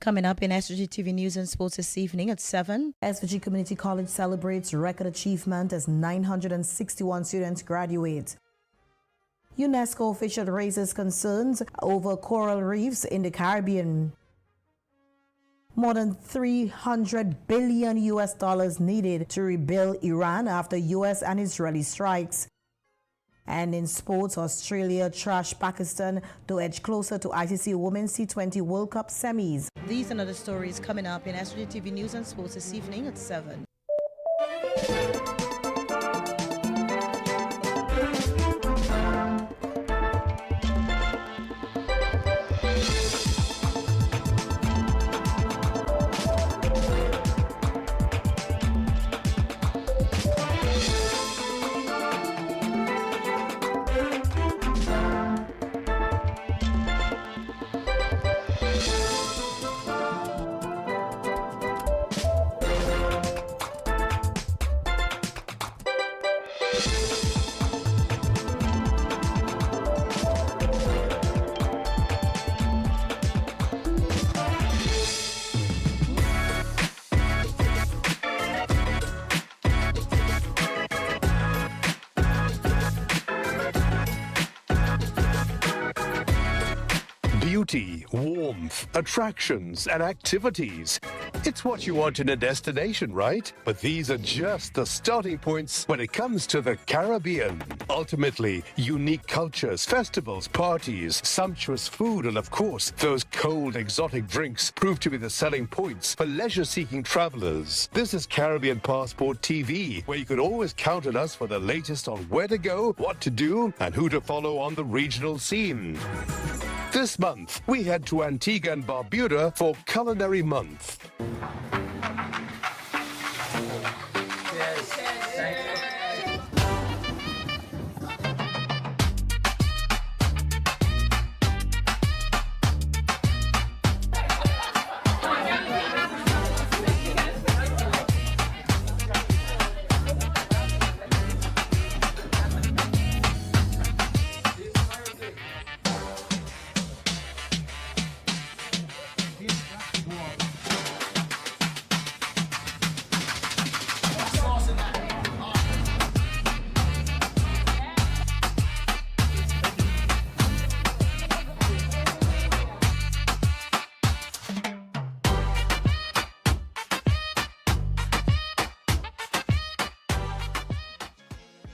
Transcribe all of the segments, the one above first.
Coming up in SVG-TV News and Sports this evening at 7. SVG Community College celebrates record achievement as 961 students graduate. UNESCO official raises concerns over coral reefs in the Caribbean. More than $300 billion needed to rebuild Iran after US and Israeli strikes. And in sports, Australia trashed Pakistan to edge closer to ICC Women's T20 World Cup semis. These and other stories coming up in SVG-TV News and Sports this evening at 7. Beauty, warmth, attractions, and activities. It's what you want in a destination, right? But these are just the starting points when it comes to the Caribbean. Ultimately, unique cultures, festivals, parties, sumptuous food, and of course, those cold exotic drinks prove to be the selling points for leisure-seeking travelers. This is Caribbean Passport TV, where you can always count on us for the latest on where to go, what to do, and who to follow on the regional scene. This month, we head to Antigua and Barbuda for Culinary Month.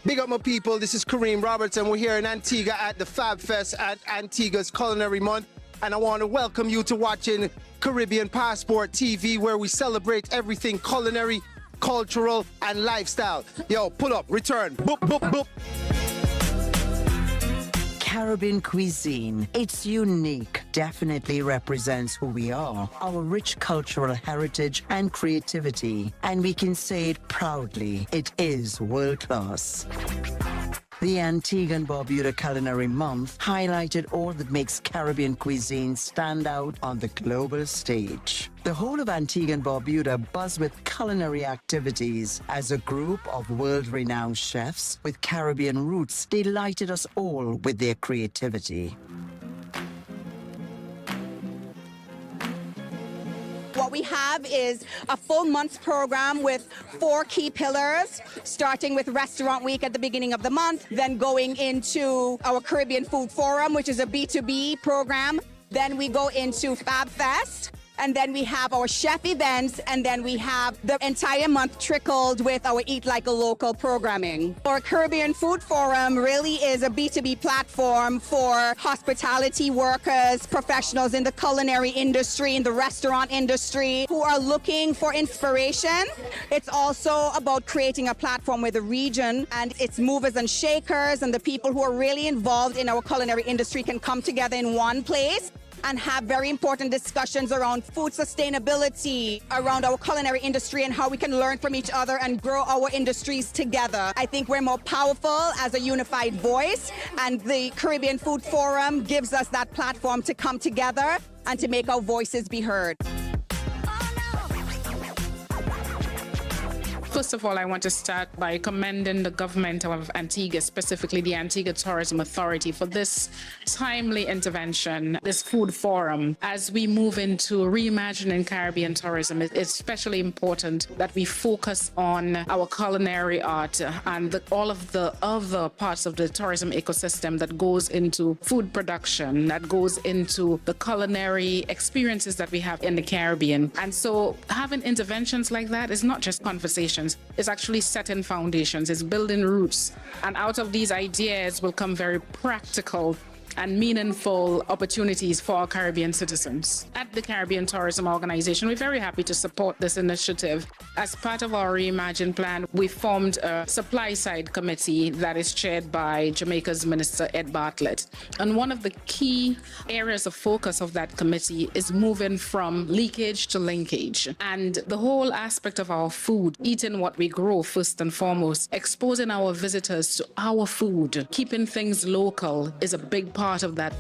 Big up my people, this is Kareem Roberts and we're here in Antigua at the Fab Fest at Antigua's Culinary Month, and I want to welcome you to watching Caribbean Passport TV, where we celebrate everything culinary, cultural and lifestyle. Yo, pull up, return, boop, boop, boop. Caribbean cuisine. It's unique, definitely represents who we are, our rich cultural heritage and creativity, and we can say it proudly, it is world-class. The Antigua and Barbuda Culinary Month highlighted all that makes Caribbean cuisine stand out on the global stage. The whole of Antigua and Barbuda buzz with culinary activities as a group of world-renowned chefs with Caribbean roots delighted us all with their creativity. What we have is a full month's program with 4 key pillars, starting with Restaurant Week at the beginning of the month, then going into our Caribbean Food Forum, which is a B2B program. Then we go into Fab Fest, and then we have our chef events, and then we have the entire month trickled with our Eat Like a Local programming. Our Caribbean Food Forum really is a B2B platform for hospitality workers, professionals in the culinary industry, in the restaurant industry, who are looking for inspiration. It's also about creating a platform where the region and its movers and shakers and the people who are really involved in our culinary industry can come together in one place and have very important discussions around food sustainability, around our culinary industry and how we can learn from each other and grow our industries together. I think we're more powerful as a unified voice, and the Caribbean Food Forum gives us that platform to come together and to make our voices be heard. First of all, I want to start by commending the government of Antigua, specifically the Antigua Tourism Authority, for this timely intervention, this food forum. As we move into reimagining Caribbean tourism, it's especially important that we focus on our culinary art and all of the other parts of the tourism ecosystem that goes into food production, that goes into the culinary experiences that we have in the Caribbean. And so having interventions like that is not just conversations. It's actually setting foundations, it's building roots. And out of these ideas will come very practical and meaningful opportunities for our Caribbean citizens. At the Caribbean Tourism Organization, we're very happy to support this initiative. As part of our Reimagine plan, we formed a supply side committee that is chaired by Jamaica's Minister Ed Bartlett. And one of the key areas of focus of that committee is moving from leakage to linkage. And the whole aspect of our food, eating what we grow first and foremost, exposing our visitors to our food, keeping things local is a big part of that.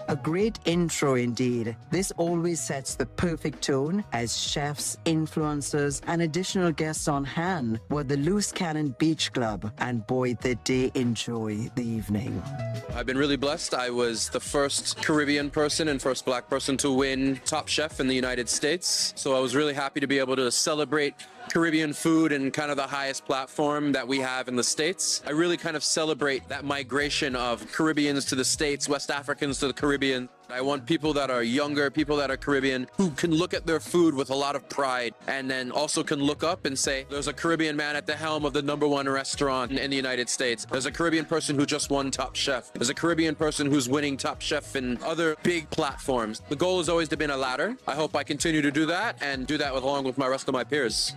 A great intro indeed. This always sets the perfect tone as chefs, influencers, and additional guests on hand were the Loose Cannon Beach Club, and boy, did they enjoy the evening. I've been really blessed. I was the first Caribbean person and first Black person to win Top Chef in the United States. So I was really happy to be able to celebrate Caribbean food and kind of the highest platform that we have in the States. I really kind of celebrate that migration of Caribbeans to the States, West Africans to the Caribbean. I want people that are younger, people that are Caribbean, who can look at their food with a lot of pride and then also can look up and say, there's a Caribbean man at the helm of the #1 restaurant in the United States. There's a Caribbean person who just won Top Chef. There's a Caribbean person who's winning Top Chef in other big platforms. The goal has always been a ladder. I hope I continue to do that and do that along with my rest of my peers.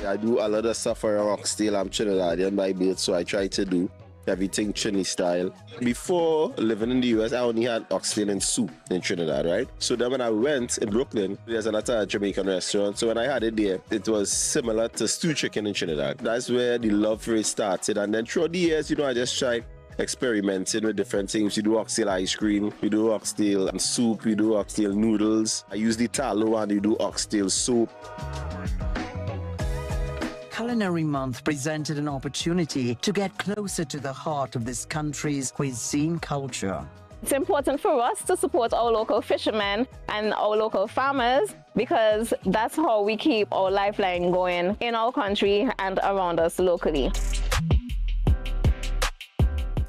I do a lot of stuff around Oxtail. I'm Trinidadian by birth, so I try to do everything Trini style. Before living in the US, I only had oxtail and soup in Trinidad, right? So then when I went in Brooklyn, there's another Jamaican restaurant. So when I had it there, it was similar to stew chicken in Trinidad. That's where the love for it started. And then throughout the years, I just tried experimenting with different things. We do oxtail ice cream, we do oxtail soup, we do oxtail noodles. I use the tallow and we do oxtail soup. Culinary Month presented an opportunity to get closer to the heart of this country's cuisine culture. It's important for us to support our local fishermen and our local farmers because that's how we keep our lifeline going in our country and around us locally.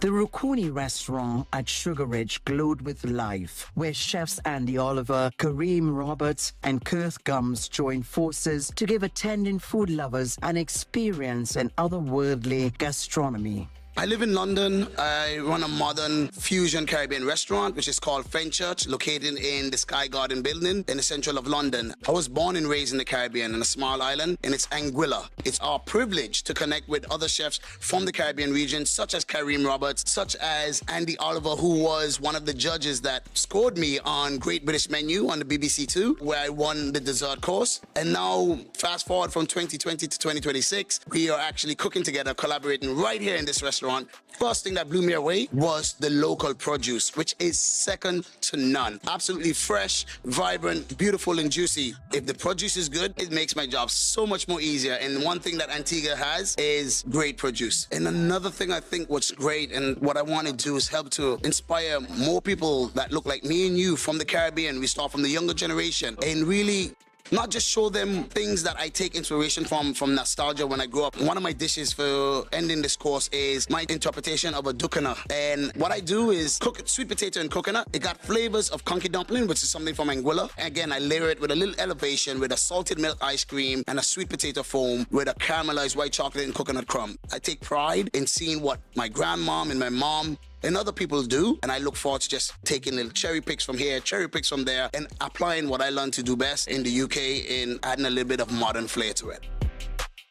The Rukuni restaurant at Sugar Ridge glowed with life, where chefs Andy Oliver, Kareem Roberts, and Kurth Gums joined forces to give attending food lovers an experience in otherworldly gastronomy. I live in London. I run a modern fusion Caribbean restaurant, which is called Fenchurch, located in the Sky Garden building in the central of London. I was born and raised in the Caribbean in a small island, and it's Anguilla. It's our privilege to connect with other chefs from the Caribbean region, such as Kareem Roberts, such as Andy Oliver, who was one of the judges that scored me on Great British Menu on the BBC Two, where I won the dessert course. And now, fast forward from 2020 to 2026, we are actually cooking together, collaborating right here in this restaurant. First thing that blew me away was the local produce, which is second to none. Absolutely fresh, vibrant, beautiful, and juicy. If the produce is good, it makes my job so much more easier. And one thing that Antigua has is great produce. And another thing I think what's great and what I want to do is help to inspire more people that look like me and you from the Caribbean. We start from the younger generation and really not just show them things that I take inspiration from nostalgia when I grew up. One of my dishes for ending this course is my interpretation of a dukana. And what I do is cook sweet potato and coconut. It got flavors of conky dumpling, which is something from Anguilla. Again, I layer it with a little elevation with a salted milk ice cream and a sweet potato foam with a caramelized white chocolate and coconut crumb. I take pride in seeing what my grandmom and my mom and other people do, and I look forward to just taking little cherry picks from here, cherry picks from there, and applying what I learned to do best in the UK in adding a little bit of modern flair to it.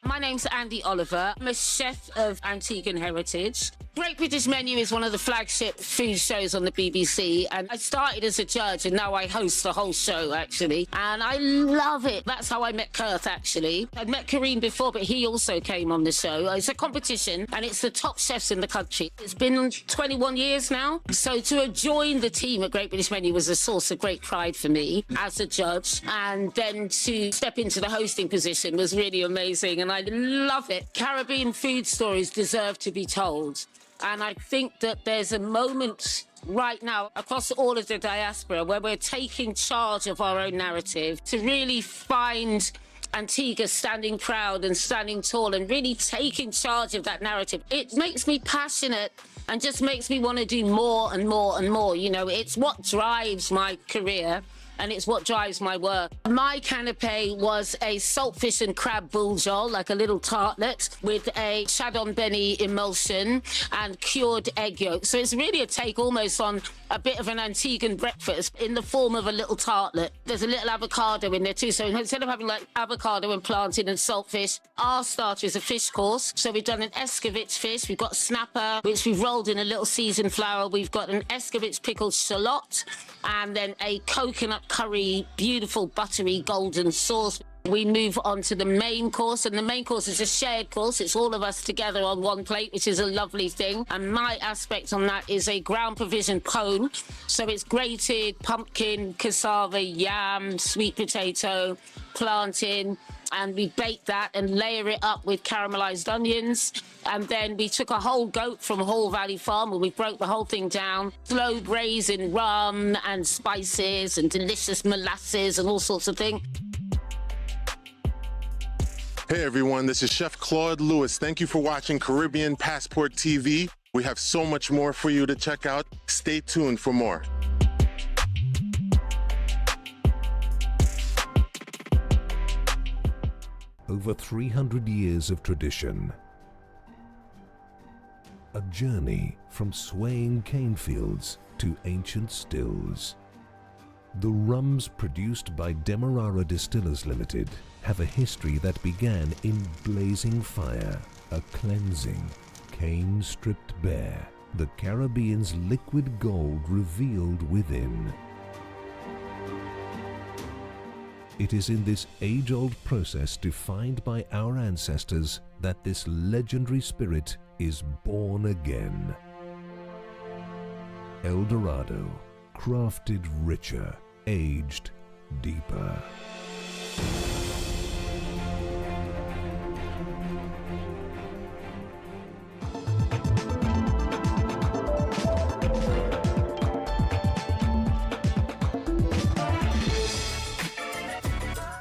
My name's Andy Oliver. I'm a chef of Antiguan heritage. Great British Menu is one of the flagship food shows on the BBC, and I started as a judge and now I host the whole show, actually, and I love it. That's how I met Kurth, actually. I'd met Kareem before, but he also came on the show. It's a competition and it's the top chefs in the country. It's been 21 years now, so to have joined the team at Great British Menu was a source of great pride for me as a judge, and then to step into the hosting position was really amazing, and I love it. Caribbean food stories deserve to be told. And I think that there's a moment right now across all of the diaspora where we're taking charge of our own narrative to really find Antigua standing proud and standing tall and really taking charge of that narrative. It makes me passionate and just makes me want to do more and more and more. You know, it's what drives my career. And it's what drives my work. My canapé was a saltfish and crab bouillon, like a little tartlet, with a chardon benny emulsion and cured egg yolk. So it's really a take almost on a bit of an Antiguan breakfast in the form of a little tartlet. There's a little avocado in there too. So instead of having like avocado and plantain and saltfish, our starter is a fish course. So we've done an escovitch fish. We've got snapper, which we've rolled in a little seasoned flour. We've got an escovitch pickled shallot, and then a coconut curry, beautiful buttery golden sauce. We move on to the main course, and the main course is a shared course. It's all of us together on one plate, which is a lovely thing. And my aspect on that is a ground provision cone. So it's grated pumpkin, cassava, yam, sweet potato, plantain, and we bake that and layer it up with caramelized onions. And then we took a whole goat from Hall Valley Farm and we broke the whole thing down, slow braising rum and spices and delicious molasses and all sorts of things. Hey everyone, this is Chef Claude Lewis. Thank you for watching Caribbean Passport TV. We have so much more for you to check out. Stay tuned for more. Over 300 years of tradition. A journey from swaying cane fields to ancient stills. The rums produced by Demerara Distillers Limited have a history that began in blazing fire, a cleansing, cane stripped bare, the Caribbean's liquid gold revealed within. It is in this age-old process defined by our ancestors that this legendary spirit is born again. El Dorado, crafted richer, aged deeper.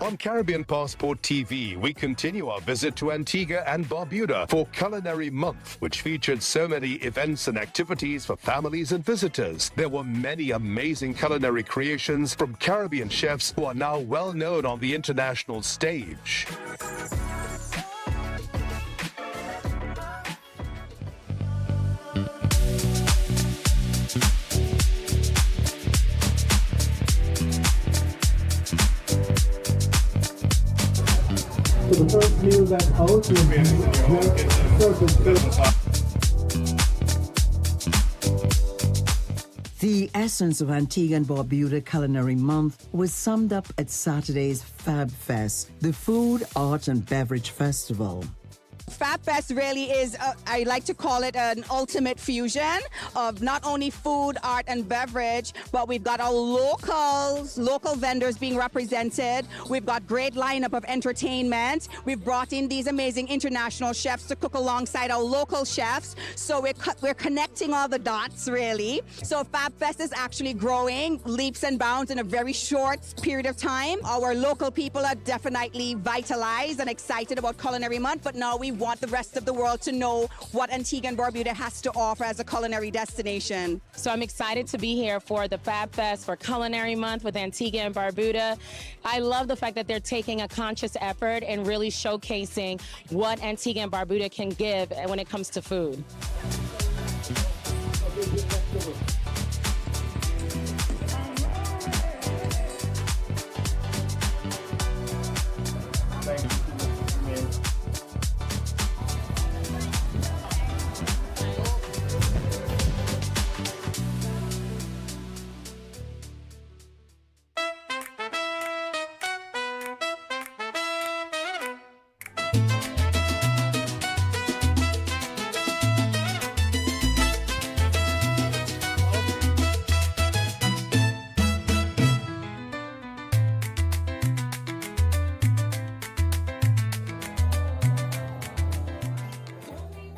On Caribbean Passport TV, we continue our visit to Antigua and Barbuda for Culinary Month, which featured so many events and activities for families and visitors. There were many amazing culinary creations from Caribbean chefs who are now well known on the international stage. So the first meal that house will be The essence of Antigua and Barbuda Culinary Month was summed up at Saturday's Fab Fest, the food, art and beverage festival. Fab Fest really is, I like to call it an ultimate fusion of not only food, art, and beverage, but we've got our local vendors being represented. We've got great lineup of entertainment. We've brought in these amazing international chefs to cook alongside our local chefs. So we're connecting all the dots, really. So Fab Fest is actually growing leaps and bounds in a very short period of time. Our local people are definitely vitalized and excited about Culinary Month, but now we want the rest of the world to know what Antigua and Barbuda has to offer as a culinary destination. So I'm excited to be here for the Fab Fest for Culinary Month with Antigua and Barbuda. I love the fact that they're taking a conscious effort and really showcasing what Antigua and Barbuda can give when it comes to food.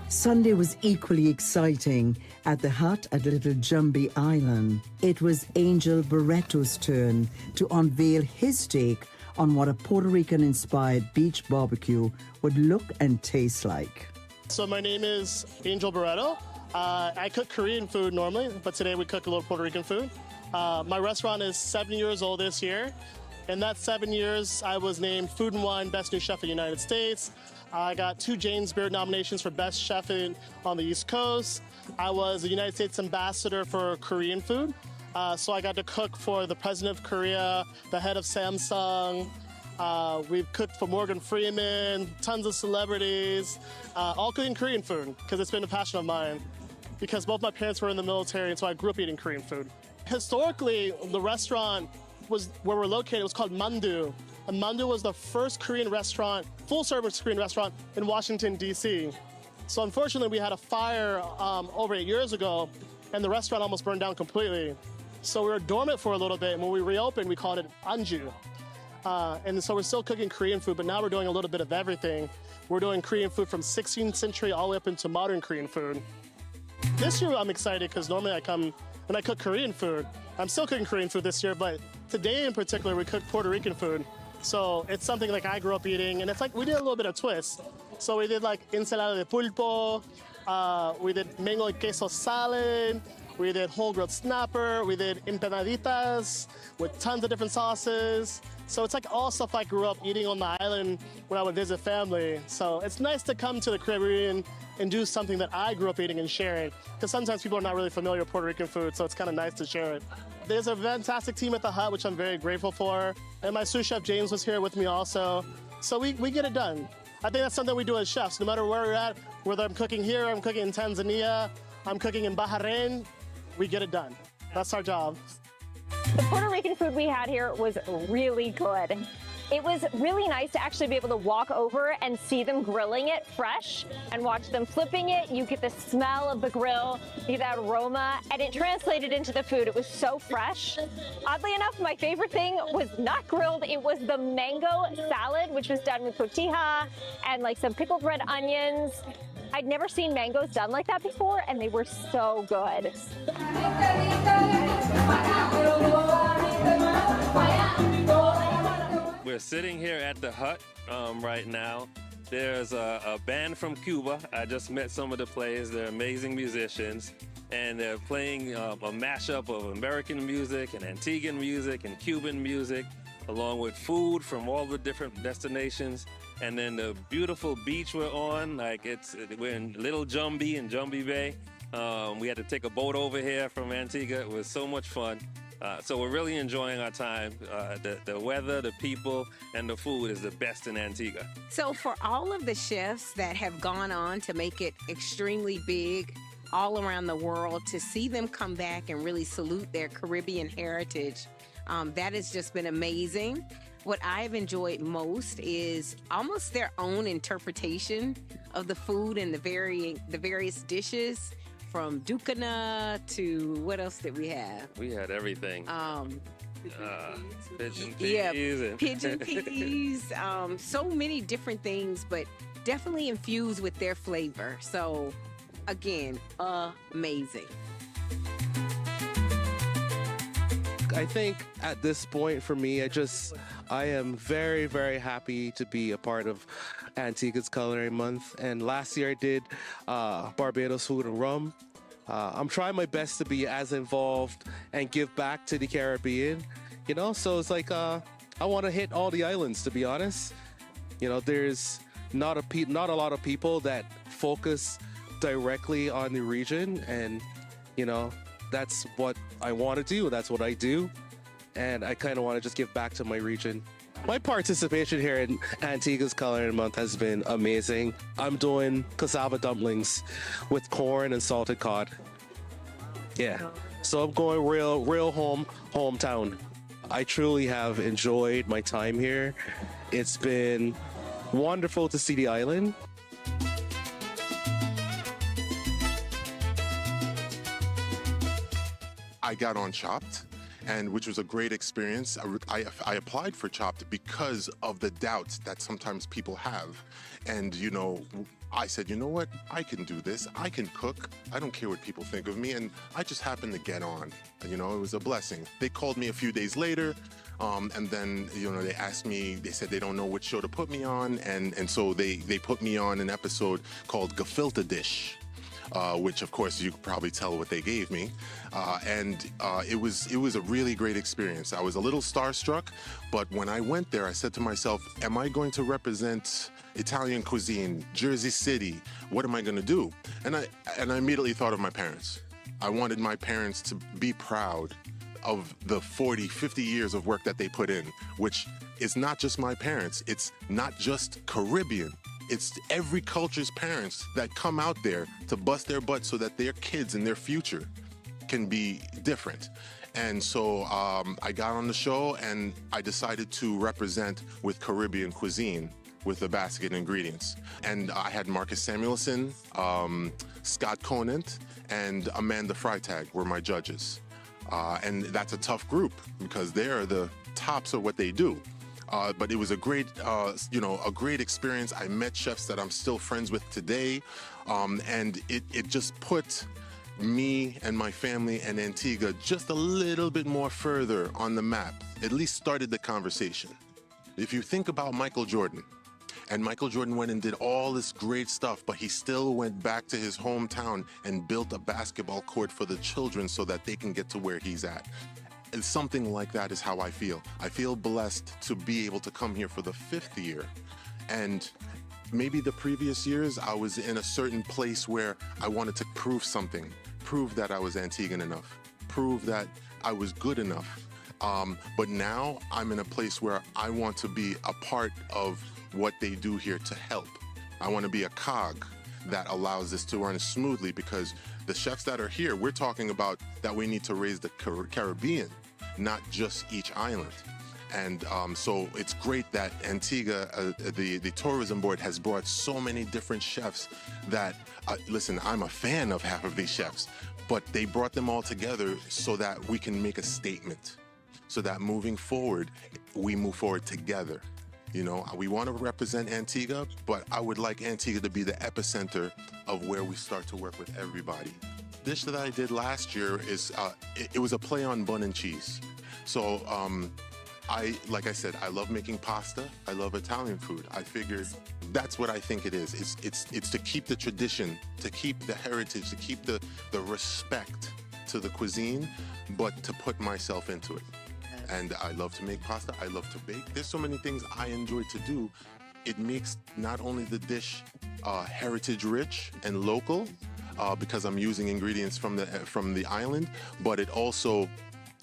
Sunday was equally exciting at the hut at Little Jumbie Island. It was Angel Barreto's turn to unveil his take on what a Puerto Rican-inspired beach barbecue would look and taste like. So my name is Angel Barreto. I cook Korean food normally, but today we cook a little Puerto Rican food. My restaurant is 7 years old this year. In that 7 years, I was named Food and Wine Best New Chef in the United States. I got 2 James Beard nominations for Best Chef on the East Coast. I was a United States Ambassador for Korean food. So I got to cook for the President of Korea, the head of Samsung. We've cooked for Morgan Freeman, tons of celebrities, all cooking Korean food because it's been a passion of mine. Because both my parents were in the military, and so I grew up eating Korean food. Historically, the restaurant was where we're located was called Mandu. And Mandu was the first Korean restaurant, full-service Korean restaurant in Washington, D.C. So unfortunately, we had a fire over 8 years ago, and the restaurant almost burned down completely. So we were dormant for a little bit, and when we reopened, we called it Anju. And so we're still cooking Korean food, but now we're doing a little bit of everything. We're doing Korean food from 16th century all the way up into modern Korean food. This year, I'm excited because normally I come and I cook Korean food. I'm still cooking Korean food this year, but today in particular, we cook Puerto Rican food. So it's something like I grew up eating, and it's like we did a little bit of twist. So we did like ensalada de pulpo, we did mango y queso salad, we did whole grilled snapper, we did empanaditas with tons of different sauces. So it's like all stuff I grew up eating on the island when I would visit family. So it's nice to come to the Caribbean and do something that I grew up eating and share it. Because sometimes people are not really familiar with Puerto Rican food, so it's kind of nice to share it. There's a fantastic team at the hut, which I'm very grateful for. And my sous chef James was here with me also. So we get it done. I think that's something we do as chefs. No matter where we're at, whether I'm cooking here, I'm cooking in Tanzania, I'm cooking in Bahrain, we get it done. That's our job. The Puerto Rican food we had here was really good. It was really nice to actually be able to walk over and see them grilling it fresh and watch them flipping it. You get the smell of the grill, you get that aroma, and it translated into the food. It was so fresh. Oddly enough, my favorite thing was not grilled. It was the mango salad, which was done with tortilla and like some pickled red onions. I'd never seen mangoes done like that before, and they were so good. We're sitting here at the hut right now. There's a band from Cuba. I just met some of the players. They're amazing musicians, and they're playing a mashup of American music and Antiguan music and Cuban music, along with food from all the different destinations. And then the beautiful beach we're on, we're in Little Jumbie in Jumbie Bay. We had to take a boat over here from Antigua. It was so much fun. So we're really enjoying our time. The weather, the people, and the food is the best in Antigua. So for all of the chefs that have gone on to make it extremely big all around the world, to see them come back and really salute their Caribbean heritage, that has just been amazing. What I've enjoyed most is almost their own interpretation of the food and the various dishes. From Ducana to what else did we have? We had everything. Pigeon peas. Yeah, and pigeon peas. So many different things, but definitely infused with their flavor. So, again, amazing. I think at this point for me, I am very, very happy to be a part of Antigua's Culinary Month. And last year I did Barbados Food and Rum. I'm trying my best to be as involved and give back to the Caribbean, so it's like I want to hit all the islands, to be honest. There's not a lot of people that focus directly on the region, and that's what I want to do. That's what I do. And I kind of want to just give back to my region. My participation here in Antigua's Culinary Month has been amazing. I'm doing cassava dumplings with corn and salted cod. Yeah. So I'm going real hometown. I truly have enjoyed my time here. It's been wonderful to see the island. I got on Chopped, and which was a great experience. I applied for Chopped because of the doubts that sometimes people have. And, you know, I said, you know what? I can do this. I can cook. I don't care what people think of me. And I just happened to get on. You know, it was a blessing. They called me a few days later. And then, you know, they asked me, they said they don't know which show to put me on. And so they put me on an episode called Gefilte Dish. Which of course you could probably tell what they gave me, and it was a really great experience. I was a little starstruck, but when I went there, I said to myself, "Am I going to represent Italian cuisine, Jersey City? What am I going to do?" And I immediately thought of my parents. I wanted my parents to be proud of the 40, 50 years of work that they put in, which is not just my parents. It's not just Caribbean. It's every culture's parents that come out there to bust their butts so that their kids and their future can be different. And so I got on the show and I decided to represent with Caribbean cuisine with the basket ingredients. And I had Marcus Samuelson, Scott Conant, and Amanda Freitag were my judges. And that's a tough group because they're the tops of what they do. But it was a great, a great experience. I met chefs that I'm still friends with today, and it just put me and my family and Antigua just a little bit more further on the map. At least started the conversation. If you think about Michael Jordan, and Michael Jordan went and did all this great stuff, but he still went back to his hometown and built a basketball court for the children so that they can get to where he's at. And something like that is how I feel. I feel blessed to be able to come here for the 5th year. And maybe the previous years, I was in a certain place where I wanted to prove something, prove that I was Antiguan enough, prove that I was good enough. But now I'm in a place where I want to be a part of what they do here to help. I want to be a cog that allows this to run smoothly, because the chefs that are here, we're talking about that we need to raise the Caribbean, not just each island. And so it's great that Antigua, the tourism board, has brought so many different chefs that, listen, I'm a fan of half of these chefs, but they brought them all together so that we can make a statement, so that moving forward, we move forward together. You know, we want to represent Antigua, but I would like Antigua to be the epicenter of where we start to work with everybody. Dish that I did last year is, it was a play on bun and cheese. So, like I said, I love making pasta. I love Italian food. I figured that's what I think it is. It's to keep the tradition, to keep the heritage, to keep the respect to the cuisine, but to put myself into it. And I love to make pasta. I love to bake. There's so many things I enjoy to do. It makes not only the dish heritage rich and local, because I'm using ingredients from the island, but it also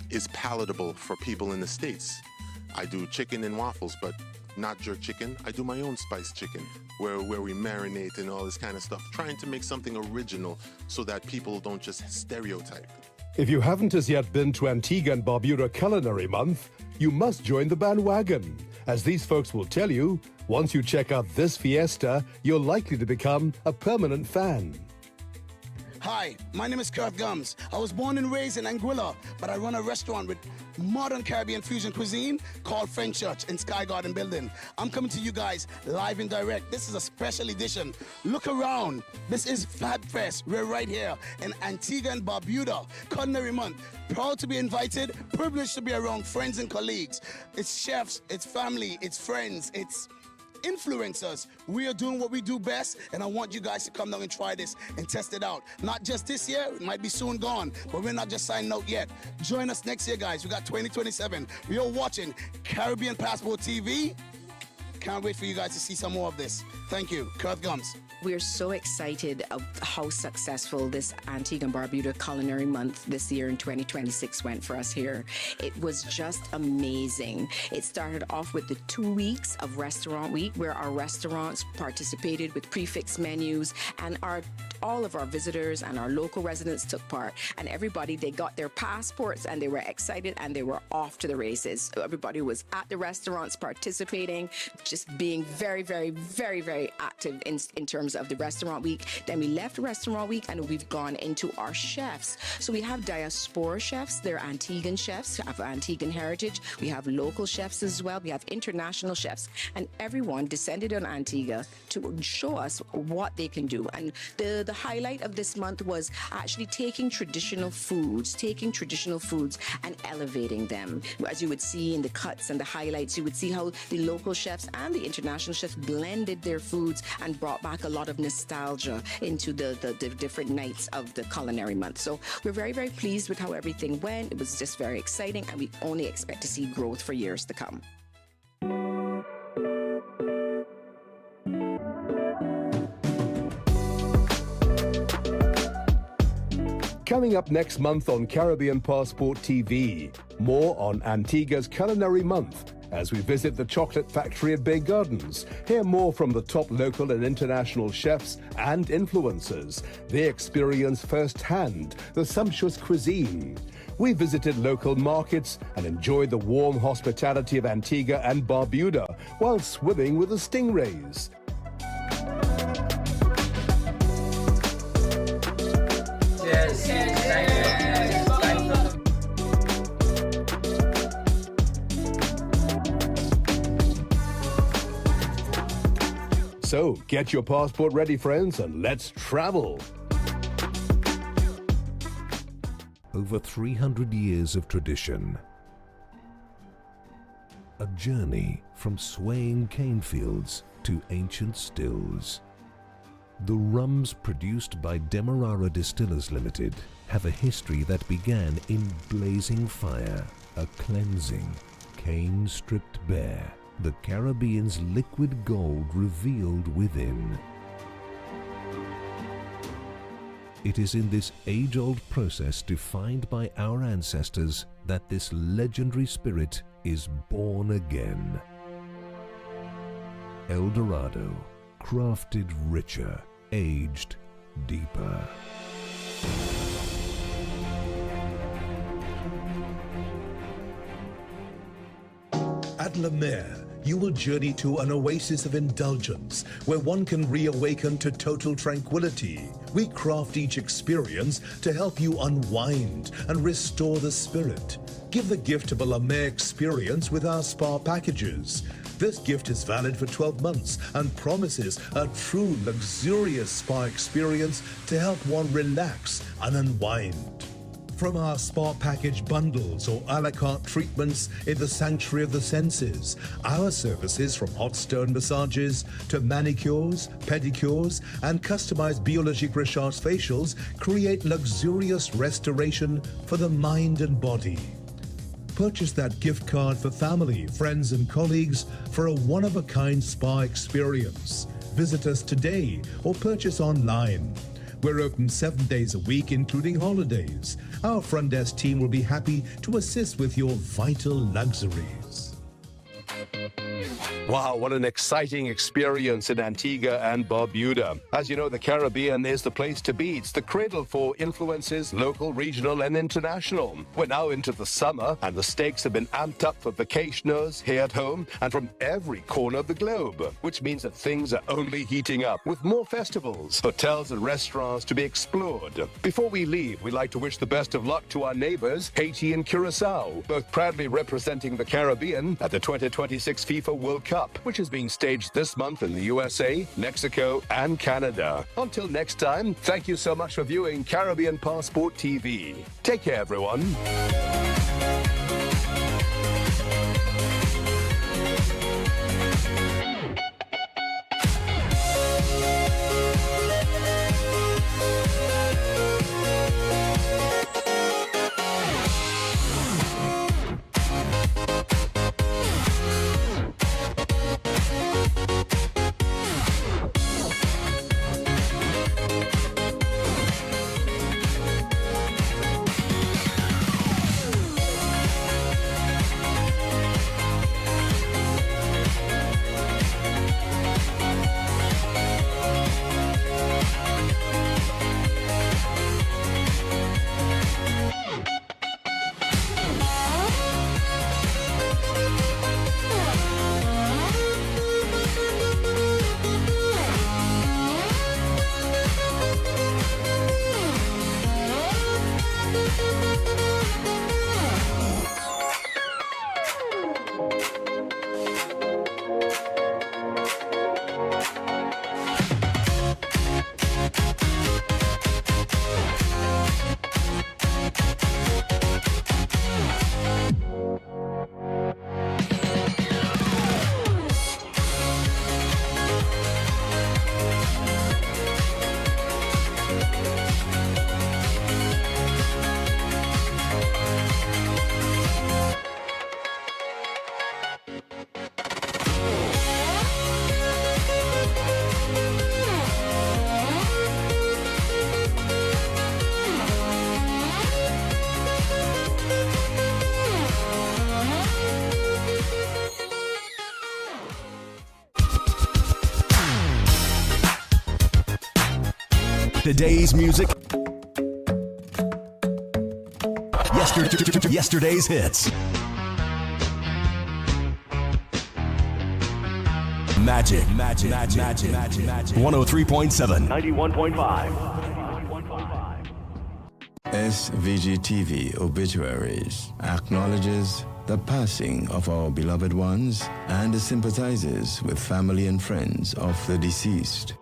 is palatable for people in the States. I do chicken and waffles, but not jerk chicken. I do my own spiced chicken, where we marinate and all this kind of stuff, trying to make something original so that people don't just stereotype. If you haven't as yet been to Antigua and Barbuda Culinary Month, you must join the bandwagon, as these folks will tell you, once you check out this fiesta, you're likely to become a permanent fan. Hi, my name is Kurt Gums. I was born and raised in Anguilla, but I run a restaurant with modern Caribbean fusion cuisine called French Church in Sky Garden Building. I'm coming to you guys live and direct. This is a special edition. Look around. This is Fab Fest. We're right here in Antigua and Barbuda Culinary Month. Proud to be invited, privileged to be around friends and colleagues. It's chefs, it's family, it's friends, it's influencers. We are doing what we do best, and I want you guys to come down and try this and test it out. Not just this year, it might be soon gone, but we're not just signing out yet. Join us next year, guys. We got 2027. We are watching Caribbean Passport TV. Can't wait for you guys to see some more of this. Thank you. Kurt Gums. We're so excited of how successful this Antigua and Barbuda Culinary Month this year in 2026 went for us here. It was just amazing. It started off with the 2 weeks of Restaurant Week, where our restaurants participated with prefix menus, and all of our visitors and our local residents took part. And everybody, they got their passports and they were excited and they were off to the races. So everybody was at the restaurants participating, just being very, very, very, very active in terms of the Restaurant Week. Then we left Restaurant Week and we've gone into our chefs. So we have diaspora chefs, they're Antiguan chefs, have Antiguan heritage. We have local chefs as well. We have international chefs. And everyone descended on Antigua to show us what they can do. And the highlight of this month was actually taking traditional foods and elevating them. As you would see in the cuts and the highlights, you would see how the local chefs and the international chefs blended their foods and brought back a lot of nostalgia into the different nights of the culinary month. So we're very, very pleased with how everything went. It was just very exciting, and we only expect to see growth for years to come. Coming up next month on Caribbean Passport TV, more on Antigua's Culinary Month as we visit the chocolate factory at Bay Gardens. Hear more from the top local and international chefs and influencers. They experience firsthand the sumptuous cuisine. We visited local markets and enjoyed the warm hospitality of Antigua and Barbuda while swimming with the stingrays. So, get your passport ready, friends, and let's travel. Over 300 years of tradition. A journey from swaying cane fields to ancient stills. The rums produced by Demerara Distillers Limited have a history that began in blazing fire, a cleansing, cane stripped bare, the Caribbean's liquid gold revealed within. It is in this age-old process defined by our ancestors that this legendary spirit is born again. El Dorado, crafted richer, aged deeper. At La Mer, you will journey to an oasis of indulgence where one can reawaken to total tranquility. We craft each experience to help you unwind and restore the spirit. Give the gift of a La Mer experience with our spa packages. This gift is valid for 12 months and promises a true luxurious spa experience to help one relax and unwind. From our spa package bundles or a la carte treatments in the sanctuary of the senses, our services from hot stone massages to manicures, pedicures, and customized biologique recharge facials create luxurious restoration for the mind and body. Purchase that gift card for family, friends, and colleagues for a one-of-a-kind spa experience. Visit us today or purchase online. We're open 7 days a week, including holidays. Our front desk team will be happy to assist with your vital luxuries. Wow, what an exciting experience in Antigua and Barbuda. As you know, the Caribbean is the place to be. It's the cradle for influences, local, regional, and international. We're now into the summer, and the stakes have been amped up for vacationers here at home and from every corner of the globe, which means that things are only heating up with more festivals, hotels, and restaurants to be explored. Before we leave, we'd like to wish the best of luck to our neighbors, Haiti and Curacao, both proudly representing the Caribbean at the 2026 FIFA World Cup, which is being staged this month in the USA, Mexico, and Canada. Until next time, thank you so much for viewing Caribbean Passport TV. Take care, everyone. Today's music. Yesterday's hits. Magic 103.7 91.5 SVG-TV Obituaries acknowledges the passing of our beloved ones and sympathizes with family and friends of the deceased.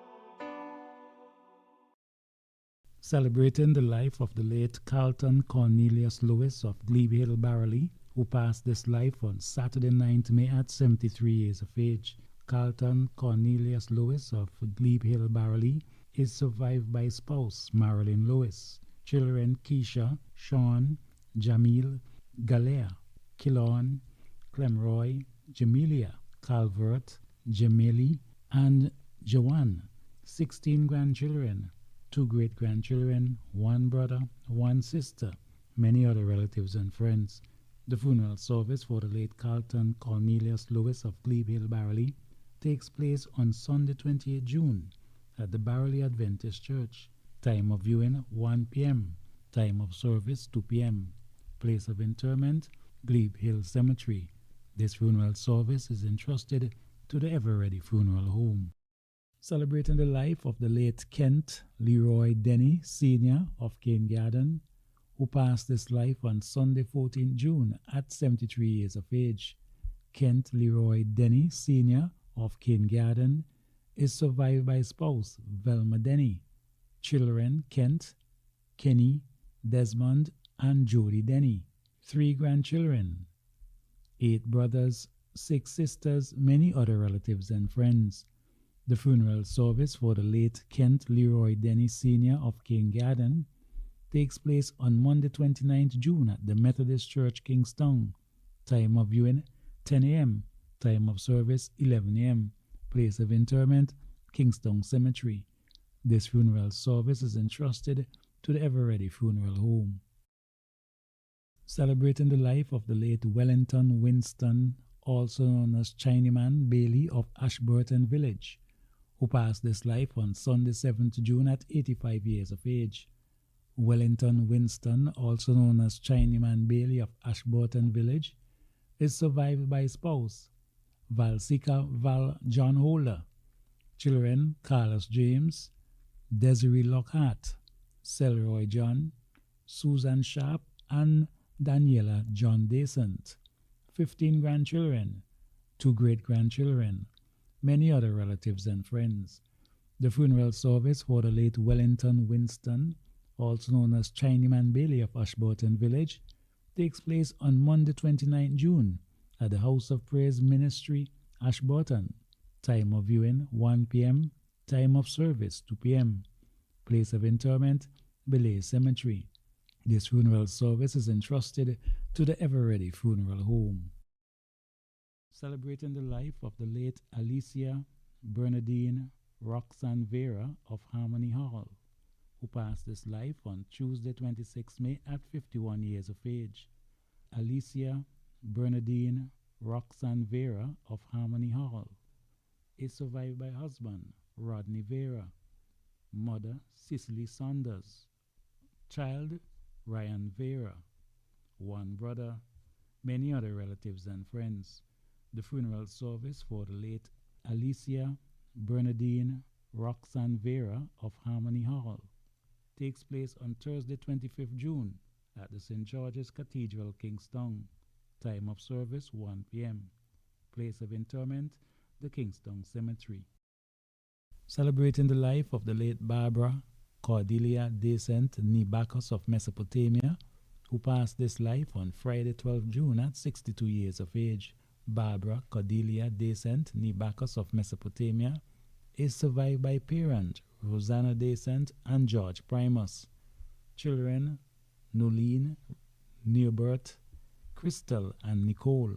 Celebrating the life of the late Carlton Cornelius Lewis of Glebe Hill, Barrowley, who passed this life on Saturday 9th May at 73 years of age. Carlton Cornelius Lewis of Glebe Hill, Barrowley is survived by spouse Marilyn Lewis, children Keisha, Sean, Jamil, Galea, Kilon, Clemroy, Jamelia, Calvert, Jameli, and Joanne, 16 grandchildren, 2 great-grandchildren, 1 brother, 1 sister, many other relatives and friends. The funeral service for the late Carlton Cornelius Lewis of Glebe Hill, Barrowley takes place on Sunday 28 June at the Barrowley Adventist Church. Time of viewing 1 p.m. Time of service 2 p.m. Place of interment Glebe Hill Cemetery. This funeral service is entrusted to the Ever-Ready Funeral Home. Celebrating the life of the late Kent Leroy Denny Sr. of Cane Garden, who passed his life on Sunday 14 June at 73 years of age. Kent Leroy Denny Sr. of Cane Garden is survived by spouse Velma Denny, children Kent, Kenny, Desmond, and Jody Denny, 3 grandchildren, 8 brothers, 6 sisters, many other relatives and friends. The funeral service for the late Kent Leroy Denny Sr. of Cane Garden takes place on Monday 29th June at the Methodist Church, Kingston. Time of viewing 10 a.m. Time of service 11 a.m. Place of interment Kingston Cemetery. This funeral service is entrusted to the Ever-Ready Funeral Home. Celebrating the life of the late Wellington Winston, also known as Chinaman Bailey of Ashburton Village, who passed this life on Sunday 7th June at 85 years of age. Wellington Winston, also known as Chinaman Bailey of Ashburton Village, is survived by spouse Valsika Val John Holder, children Carlos James, Desiree Lockhart, Selroy John, Susan Sharp, and Daniela John Descent, 15 grandchildren, 2 great-grandchildren, many other relatives and friends. The funeral service for the late Wellington Winston, also known as Chinaman Bailey of Ashburton Village, takes place on Monday 29 June at the House of Praise Ministry, Ashburton. Time of viewing 1 p.m. Time of service 2 p.m. Place of interment Belay Cemetery. This funeral service is entrusted to the Ever-Ready Funeral Home. Celebrating the life of the late Alicia Bernadine Roxanne Vera of Harmony Hall, who passed his life on Tuesday 26 May at 51 years of age. Alicia Bernadine Roxanne Vera of Harmony Hall is survived by husband Rodney Vera, mother Cicely Saunders, child Ryan Vera, 1 brother, many other relatives and friends. The funeral service for the late Alicia Bernadine Roxanne Vera of Harmony Hall takes place on Thursday 25th June at the St. George's Cathedral, Kingston. Time of service 1 p.m. Place of interment the Kingston Cemetery. Celebrating the life of the late Barbara Cordelia Descent Nibakos of Mesopotamia, who passed this life on Friday 12 June at 62 years of age. Barbara Cordelia Descent Nibakos of Mesopotamia is survived by parent Rosanna Descent and George Primus, children Nolene, Neobert, Crystal, and Nicole,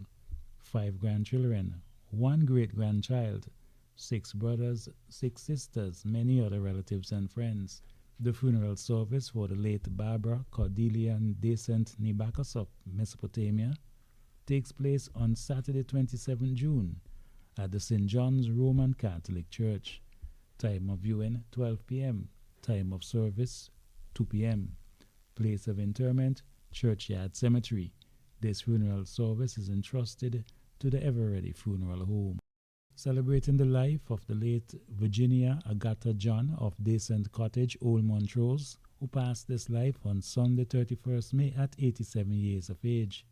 5 grandchildren, 1 great-grandchild, 6 brothers, 6 sisters, many other relatives and friends. The funeral service for the late Barbara Cordelia Descent Nibakos of Mesopotamia takes place on Saturday 27 June at the St. John's Roman Catholic Church. Time of viewing 12 p.m. Time of service 2 p.m. Place of interment, Churchyard Cemetery. This funeral service is entrusted to the Ever Ready Funeral Home. Celebrating the life of the late Virginia Agatha John of Descent Cottage, Old Montrose, who passed this life on Sunday 31st May at 87 years of age.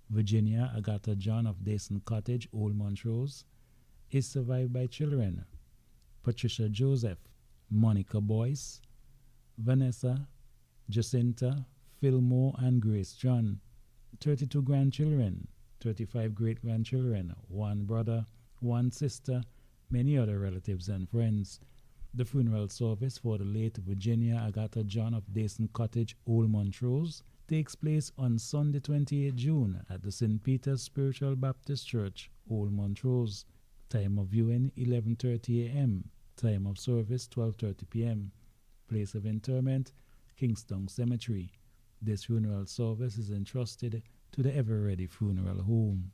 Virginia Agatha John of Descent Cottage, Old Montrose, is survived by children: Patricia Joseph, Monica Boyce, Vanessa, Jacinta, Fillmore, and Grace John. 32 grandchildren, 35 great-grandchildren, 1 brother, 1 sister, many other relatives and friends. The funeral service for the late Virginia Agatha John of Descent Cottage, Old Montrose, takes place on Sunday 28 June at the St. Peter's Spiritual Baptist Church, Old Montrose. Time of viewing 11:30 a.m. Time of service 12:30 p.m. Place of interment Kingston Cemetery. This funeral service is entrusted to the Ever Ready Funeral Home.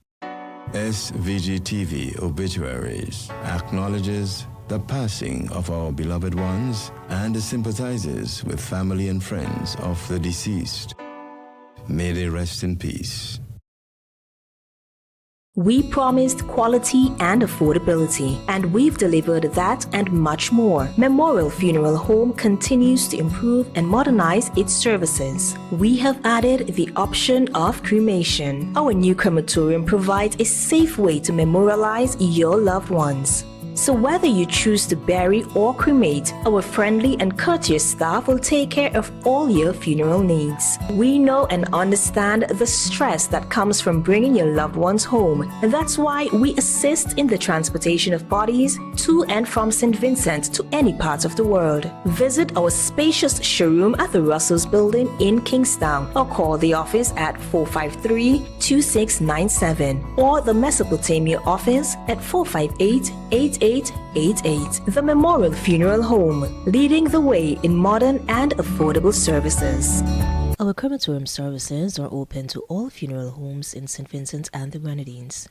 SVG-TV Obituaries acknowledges the passing of our beloved ones and sympathizes with family and friends of the deceased. May they rest in peace. We promised quality and affordability, and we've delivered that and much more. Memorial Funeral Home continues to improve and modernize its services. We have added the option of cremation. Our new crematorium provides a safe way to memorialize your loved ones. So whether you choose to bury or cremate, our friendly and courteous staff will take care of all your funeral needs. We know and understand the stress that comes from bringing your loved ones home. That's why we assist in the transportation of bodies to and from St. Vincent to any part of the world. Visit our spacious showroom at the Russell's Building in Kingstown or call the office at 453-2697 or the Mesopotamia office at 458-8888. The Memorial Funeral Home, leading the way in modern and affordable services. Our crematorium services are open to all funeral homes in St. Vincent and the Grenadines.